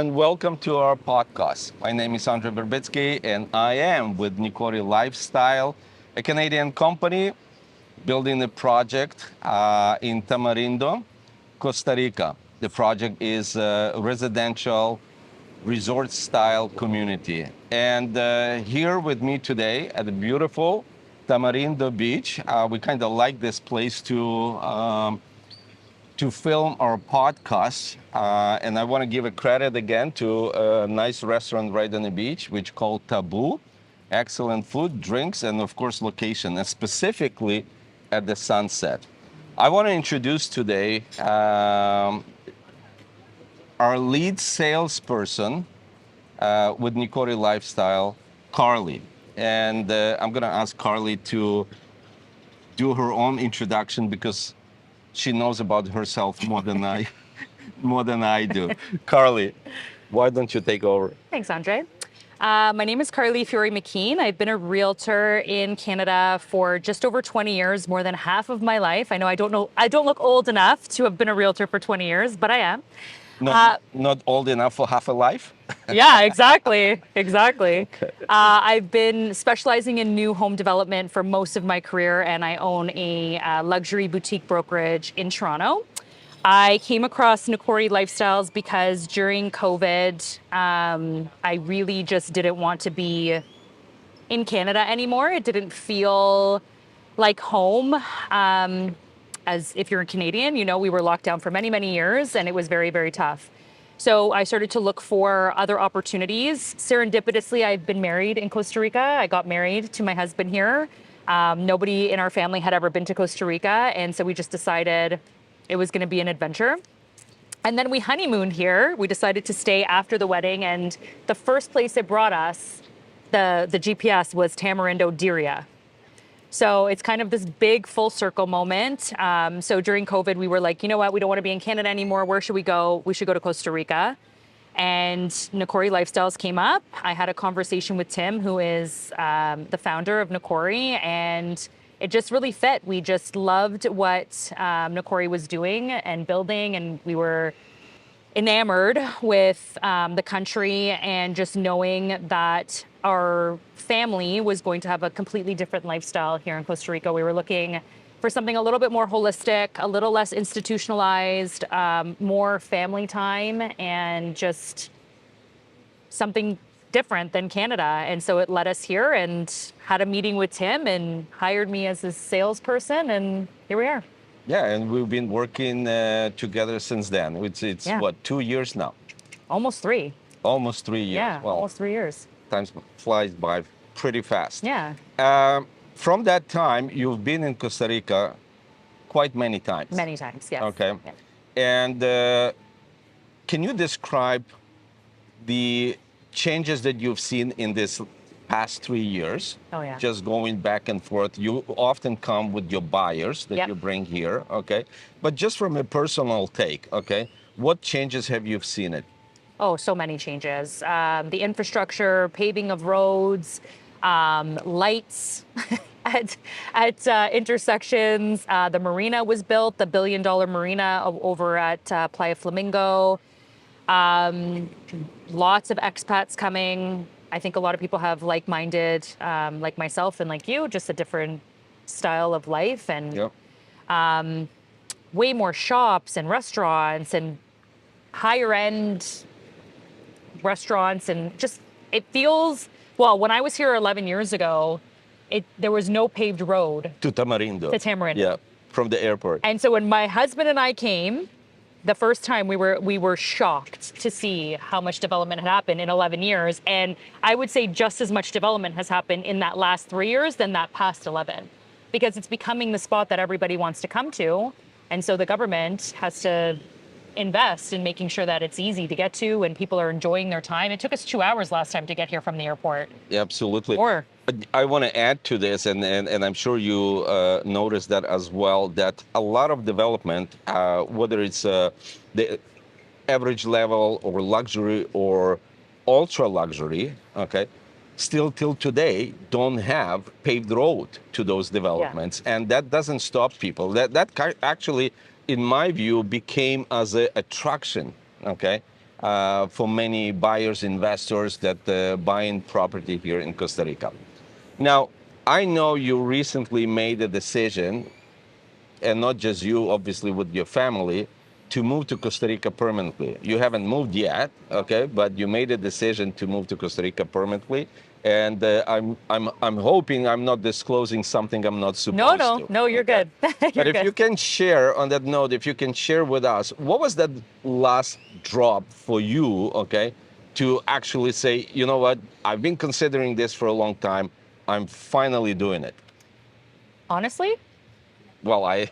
and welcome to our podcast. My name is Andrey Verbitsky, and I am with Nikori Lifestyle, a Canadian company building a project in Tamarindo, Costa Rica. The project is a residential resort-style community. And here with me today at the beautiful Tamarindo Beach, we kind of like this place to film our podcast. And I want to give a credit again to a nice restaurant right on the beach, which called Taboo. Excellent food, drinks, and of course location, and specifically at the sunset. I want to introduce today our lead salesperson with Nikori Lifestyle, Cary. And I'm going to ask Cary to do her own introduction because she knows about herself more than I do. Cary, why don't you take over? Thanks, Andrey. My name is Fiore McKean. I've been a realtor in Canada for just over 20 years, more than half of my life. I don't look old enough to have been a realtor for 20 years, but I am. Not old enough for half a life? Yeah, exactly. Okay. I've been specializing in new home development for most of my career, and I own a luxury boutique brokerage in Toronto. I came across Nikori Lifestyles because during COVID, I really just didn't want to be in Canada anymore. It didn't feel like home. As if you're a Canadian, we were locked down for many, many years, and it was very, very tough. So I started to look for other opportunities. Serendipitously, I've been married in Costa Rica. I got married to my husband here. Nobody in our family had ever been to Costa Rica, and so we just decided it was going to be an adventure. And then we honeymooned here. We decided to stay after the wedding, and the first place it brought us, the GPS was Tamarindo, Diria. So it's kind of this big full circle moment. So during COVID, we were like, you know what? We don't want to be in Canada anymore. Where should we go? We should go to Costa Rica. And Nikori Lifestyles came up. I had a conversation with Tim, who is the founder of Nikori, and it just really fit. We just loved what Nikori was doing and building, and we were enamored with the country and just knowing that our family was going to have a completely different lifestyle here in Costa Rica. We were looking for something a little bit more holistic, a little less institutionalized, more family time, and just something different than Canada. And so it led us here, and had a meeting with Tim and hired me as his salesperson, and here we are. Yeah, and we've been working together since then. It's what, 2 years now? Almost 3. Almost 3 years. Yeah, well, almost 3 years. Time flies by pretty fast. Yeah. From that time, you've been in Costa Rica quite many times. Many times, yes. Okay. Yeah. And can you describe the changes that you've seen in this past 3 years? Oh, yeah. Just going back and forth. You often come with your buyers that you bring here, okay? But just from a personal take, okay, what changes have you seen it? Oh, so many changes. The infrastructure, paving of roads, lights at intersections. The marina was built, the $1 billion marina over at Playa Flamingo. Lots of expats coming. I think a lot of people have like-minded, like myself and like you, just a different style of life, and way more shops and restaurants and higher-end restaurants, and just it feels, well, when I was here 11 years ago, there was no paved road to Tamarindo. Yeah, from the airport. And so when my husband and I came, the first time we were shocked to see how much development had happened in 11 years. And I would say just as much development has happened in that last 3 years than that past 11, because it's becoming the spot that everybody wants to come to. And so the government has to invest in making sure that it's easy to get to and people are enjoying their time. It took us 2 hours last time to get here from the airport. Yeah, absolutely. Or I want to add to this, and I'm sure you noticed that as well, that a lot of development, whether it's the average level or luxury or ultra luxury, okay, still till today don't have paved road to those developments. And that doesn't stop people. That actually, in my view, became as an attraction, okay? for many buyers, investors that buying property here in Costa Rica. Now, I know you recently made a decision, and not just you, obviously, with your family, to move to Costa Rica permanently. You haven't moved yet, okay, but you made a decision to move to Costa Rica permanently, and I'm hoping I'm not disclosing something I'm not No, supposed no, to. no, you're Okay? good. But You're if good. you can share on that note, if you can share with us, what was that last drop for you, okay, to actually say, you know what, I've been considering this for a long time, I'm finally doing it. Honestly, Well, I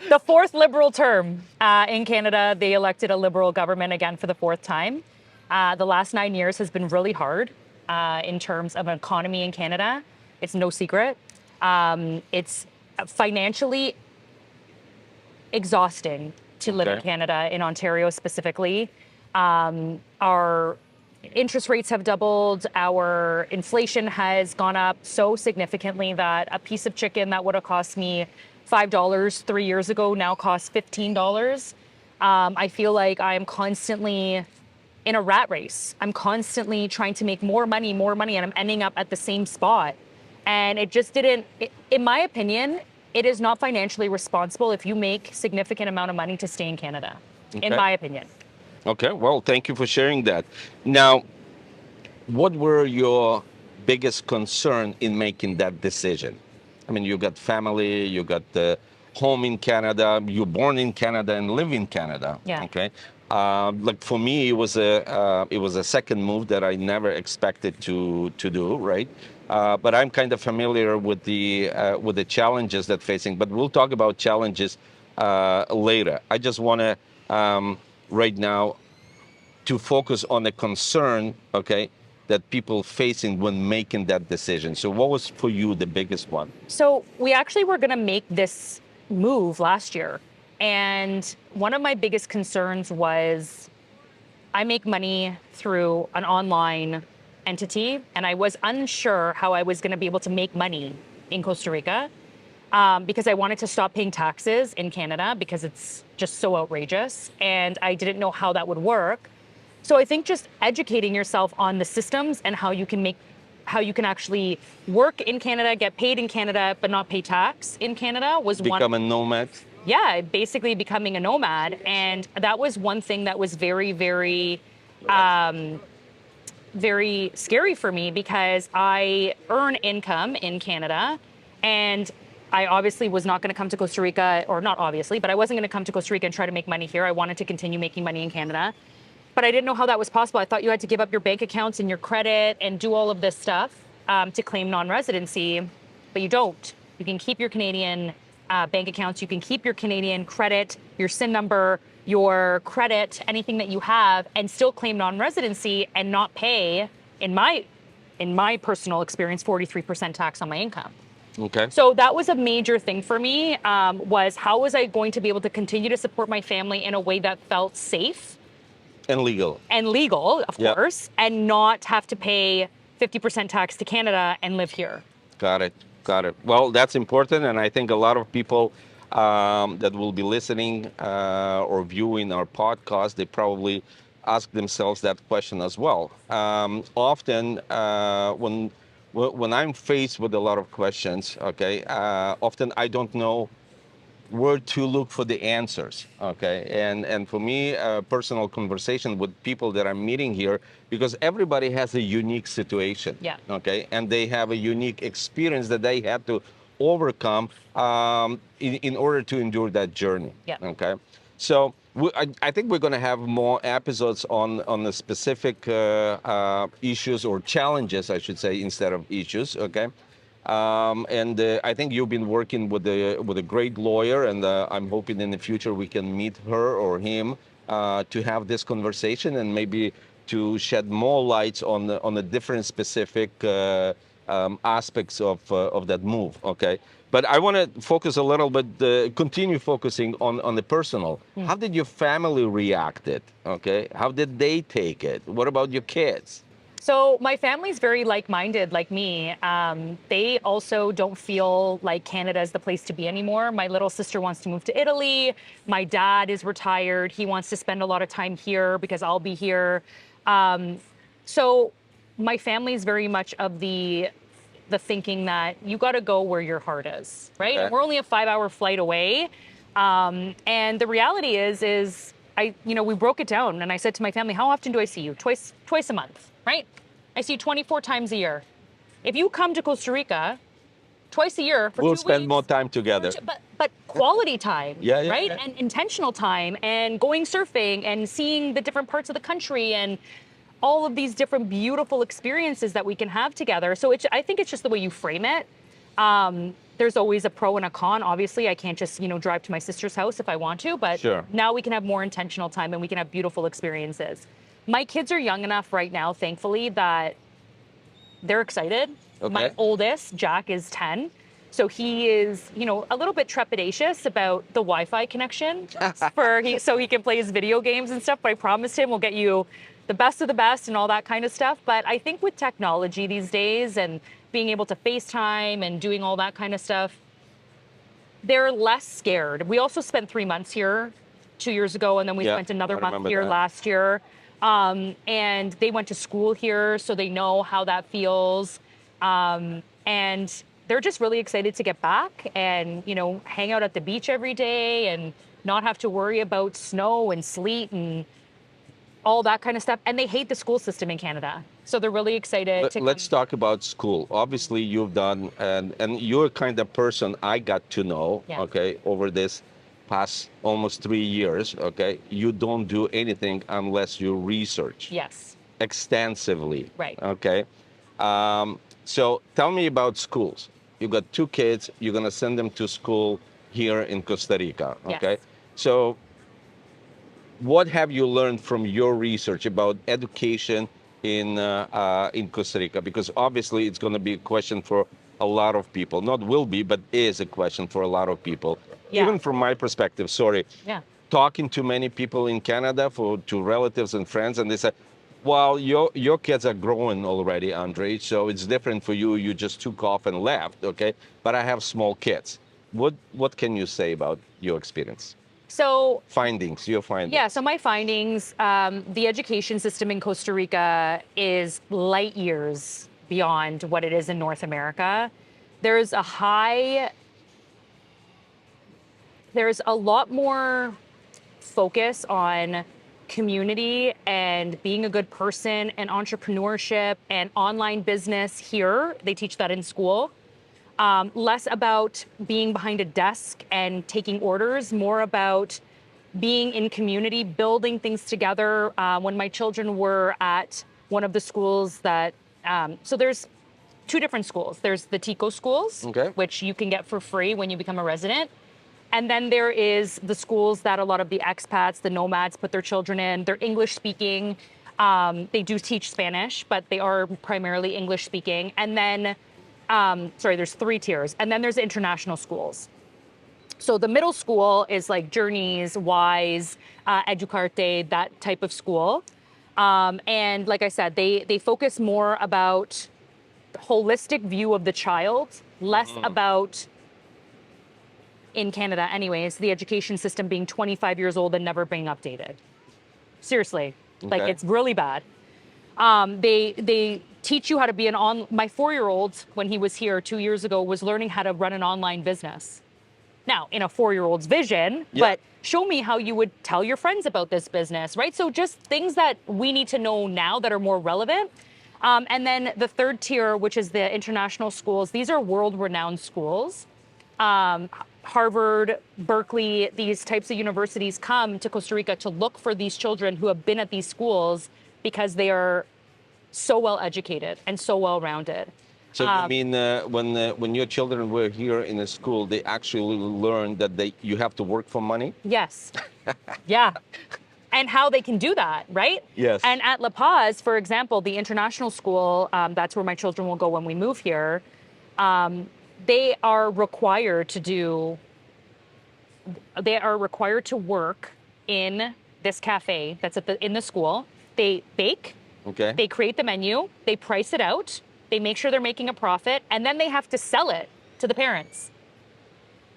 the fourth Liberal term in Canada, they elected a Liberal government again for the fourth time. The last 9 years has been really hard in terms of an economy in Canada. It's no secret. It's financially exhausting to live in okay. Canada, in Ontario specifically. Our interest rates have doubled. Our inflation has gone up so significantly that a piece of chicken that would have cost me $5 3 years ago now costs $15. I feel like I am constantly in a rat race. I'm constantly trying to make more money, and I'm ending up at the same spot. And it just didn't, in my opinion, it is not financially responsible if you make significant amount of money to stay in Canada, in Okay. my opinion. Okay, well, thank you for sharing that. Now, what were your biggest concern in making that decision? I mean, you got family, you got the home in Canada, you're born in Canada and live in Canada. Yeah. Okay, like for me, it was a second move that I never expected to do. Right, but I'm kind of familiar with the challenges that facing. But we'll talk about challenges later. I just want to right now to focus on the concern, okay, that people facing when making that decision. So what was for you the biggest one? So we actually were going to make this move last year. And one of my biggest concerns was I make money through an online entity, and I was unsure how I was going to be able to make money in Costa Rica because I wanted to stop paying taxes in Canada because it's just so outrageous. And I didn't know how that would work. So I think just educating yourself on the systems and how you can actually work in Canada, get paid in Canada, but not pay tax in Canada was one. Become a nomad? Yeah, basically becoming a nomad. And that was one thing that was very, very, very scary for me because I earn income in Canada and I obviously was not going to come to Costa Rica, or not obviously, but I wasn't going to come to Costa Rica and try to make money here. I wanted to continue making money in Canada. But I didn't know how that was possible. I thought you had to give up your bank accounts and your credit and do all of this stuff to claim non-residency, but you don't. You can keep your Canadian bank accounts. You can keep your Canadian credit, your SIN number, your credit, anything that you have, and still claim non-residency and not pay, in my personal experience, 43% tax on my income. Okay. So that was a major thing for me, was how was I going to be able to continue to support my family in a way that felt safe And legal. of Yep. course, and not have to pay 50% tax to Canada and live here. Got it. Got it. Well, that's important, and I think a lot of people that will be listening or viewing our podcast, they probably ask themselves that question as well. Often, when I'm faced with a lot of questions, okay, often I don't know where to look for the answers, okay? And for me, a personal conversation with people that I'm meeting here, because everybody has a unique situation, Yeah. okay? And they have a unique experience that they had to overcome in order to endure that journey, Yeah. okay? So I think we're going to have more episodes on the specific issues or challenges, I should say, instead of issues, okay? And I think you've been working with a great lawyer, and I'm hoping in the future we can meet her or him to have this conversation and maybe to shed more lights on the different specific aspects of that move. Okay, but I want to focus a little bit, continue focusing on the personal. How did your family react it? Okay, how did they take it? What about your kids? So my family's very like-minded, like me. They also don't feel like Canada is the place to be anymore. My little sister wants to move to Italy. My dad is retired. He wants to spend a lot of time here because I'll be here. So my family's very much of the thinking that you got to go where your heart is, right? Okay. And we're only a 5-hour flight away. And the reality is we broke it down, and I said to my family, how often do I see you? Twice a month, right? I see you 24 times a year. If you come to Costa Rica twice a year for We'll 2 spend more weeks, time together. but quality time, Yeah, yeah, right? yeah. And intentional time, and going surfing and seeing the different parts of the country and all of these different beautiful experiences that we can have together. So I think it's just the way you frame it. There's always a pro and a con. Obviously, I can't just, drive to my sister's house if I want to, but Sure. now we can have more intentional time and we can have beautiful experiences. My kids are young enough right now, thankfully, that they're excited. Okay. My oldest, Jack, is 10. So he is, a little bit trepidatious about the Wi-Fi connection so he can play his video games and stuff. But I promised him we'll get you the best of the best and all that kind of stuff. But I think with technology these days and being able to FaceTime and doing all that kind of stuff, they're less scared. We also spent 3 months here 2 years ago, and then we Yeah, spent another I month remember here that. last year. And they went to school here, so they know how that feels. And they're just really excited to get back and, hang out at the beach every day and not have to worry about snow and sleet and all that kind of stuff. And they hate the school system in Canada. So they're really excited to Let's talk about school. Obviously, you've done, and you're kind of person I got to know, Yeah. okay, over this past almost 3 years, okay? You don't do anything unless you research Yes. extensively. Right. Okay. So tell me about schools. You got 2 kids. You're gonna send them to school here in Costa Rica. Okay. Yes. So what have you learned from your research about education in Costa Rica? Because obviously it's going to be a question for a lot of people. Not will be, but is a question for a lot of people. Yeah. Even from my perspective, sorry. Yeah. Talking to many people in Canada, to relatives and friends, and they say, well, your kids are growing already, Andrey, so it's different for you. You just took off and left, okay? But I have small kids. What can you say about your experience? So Your findings. yeah, so my findings, the education system in Costa Rica is light years beyond what it is in North America. There's a lot more focus on community and being a good person and entrepreneurship and online business here. They teach that in school. Less about being behind a desk and taking orders, more about being in community, building things together. When my children were at one of the schools so there's 2 different schools. There's the Tico schools, Okay. which you can get for free when you become a resident. And then there is the schools that a lot of the expats, the nomads put their children in. They're English speaking. They do teach Spanish, but they are primarily English speaking. And then there's 3 tiers. And then there's international schools. So the middle school is like Journeys, Wise, Educarte, that type of school. And like I said, they focus more about the holistic view of the child, less about, in Canada anyways, the education system being 25 years old and never being updated. Seriously, like Okay. it's really bad. They teach you how to be my 4-year-old, when he was here 2 years ago, was learning how to run an online business. Now, in a 4-year-old's vision, Yeah. but show me how you would tell your friends about this business, right? So just things that we need to know now that are more relevant. And then the 3rd tier, which is the international schools, these are world-renowned schools. Harvard, Berkeley, these types of universities come to Costa Rica to look for these children who have been at these schools because they are so well educated and so well rounded. So you mean when your children were here in a school, they actually learned that you have to work for money? Yes. Yeah. And how they can do that, right? Yes. And at La Paz, for example, the international school, that's where my children will go when we move here. They are required to work in this cafe that's in the school. They bake, Okay. They create the menu, they price it out, they make sure they're making a profit, and then they have to sell it to the parents.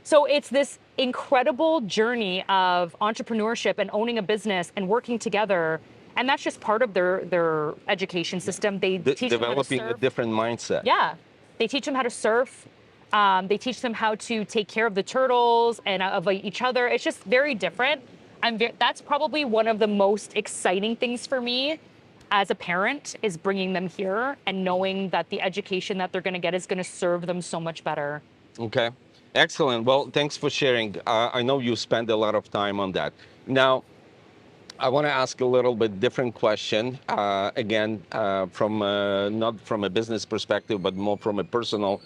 So it's this incredible journey of entrepreneurship and owning a business and working together. And that's just part of their education system. They teach them how to Developing a surf. different mindset. Yeah, they teach them how to surf. They teach them how to take care of the turtles and of each other. It's just very different. That's probably one of the most exciting things for me as a parent, is bringing them here and knowing that the education that they're going to get is going to serve them so much better. Okay. Excellent. Well, thanks for sharing. I know you spend a lot of time on that. Now, I want to ask a little bit different question. Again, from not from a business perspective, but more from a personal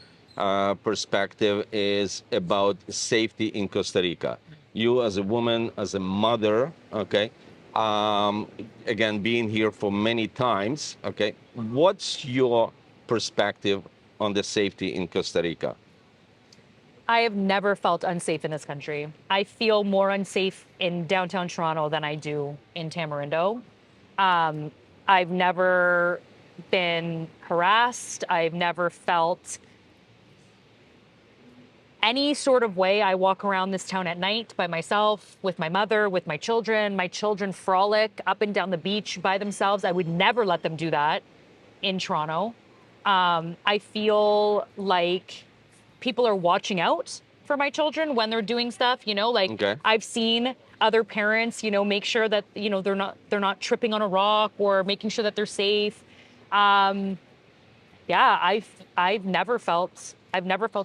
perspective, is about safety in Costa Rica. You as a woman, as a mother, okay, again, being here for many times, okay, what's your perspective on the safety in Costa Rica? I have never felt unsafe in this country. I feel more unsafe in downtown Toronto than I do in Tamarindo. I've never been harassed. I've never felt any sort of way. I walk around this town at night by myself, with my mother, with my children. My children frolic up and down the beach by themselves. I would never let them do that in Toronto. I feel like people are watching out for my children when they're doing stuff, like Okay. I've seen other parents, make sure that, they're not tripping on a rock or making sure that they're safe. Yeah, I've never felt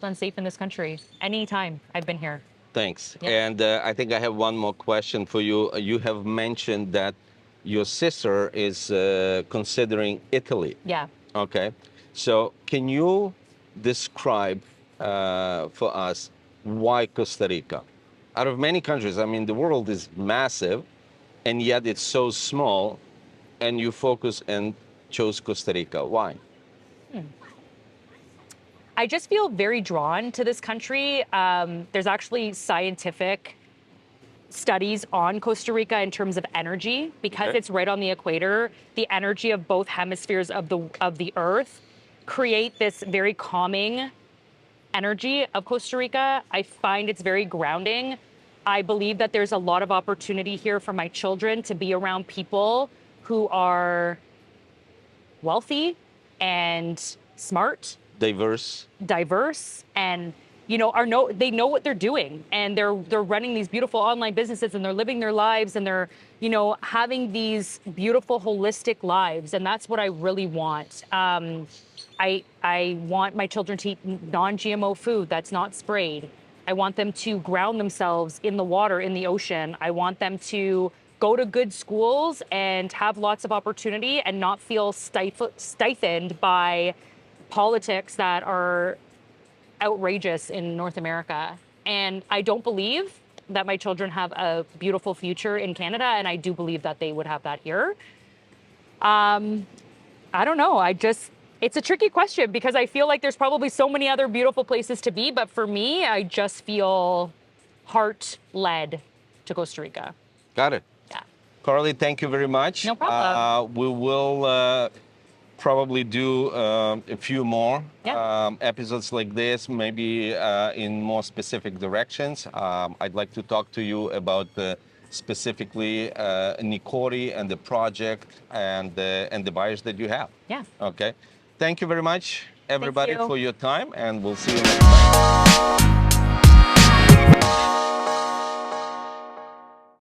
unsafe in this country anytime I've been here. Thanks. Yeah. And I think I have one more question for you. You have mentioned that your sister is considering Italy. Yeah. Okay. So can you describe for us why Costa Rica? Out of many countries, I mean, the world is massive, and yet it's so small, and you focus and chose Costa Rica. Why? I just feel very drawn to this country. There's actually scientific studies on Costa Rica in terms of energy, because Okay. it's right on the equator. The energy of both hemispheres of the Earth create this very calming energy of Costa Rica. I find it's very grounding. I believe that there's a lot of opportunity here for my children to be around people who are wealthy and smart, Diverse. diverse, and they know what they're doing, and they're running these beautiful online businesses, and they're living their lives, and they're having these beautiful holistic lives, and that's what I really want. I want my children to eat non-GMO food that's not sprayed. I want them to ground themselves in the water, in the ocean. I want them to go to good schools and have lots of opportunity and not feel stifled by politics that are outrageous in North America. And I don't believe that my children have a beautiful future in Canada, and I do believe that they would have that here. I don't know. It's a tricky question, because I feel like there's probably so many other beautiful places to be, but for me, I just feel heart-led to Costa Rica. Got it. Yeah. Carly, thank you very much. No problem. We will probably do a few more Yeah. episodes like this, maybe in more specific directions. I'd like to talk to you about specifically Nikori and the project and the buyers that you have. Yeah. Okay. Thank you very much, everybody, you. for your time, and we'll see you next time.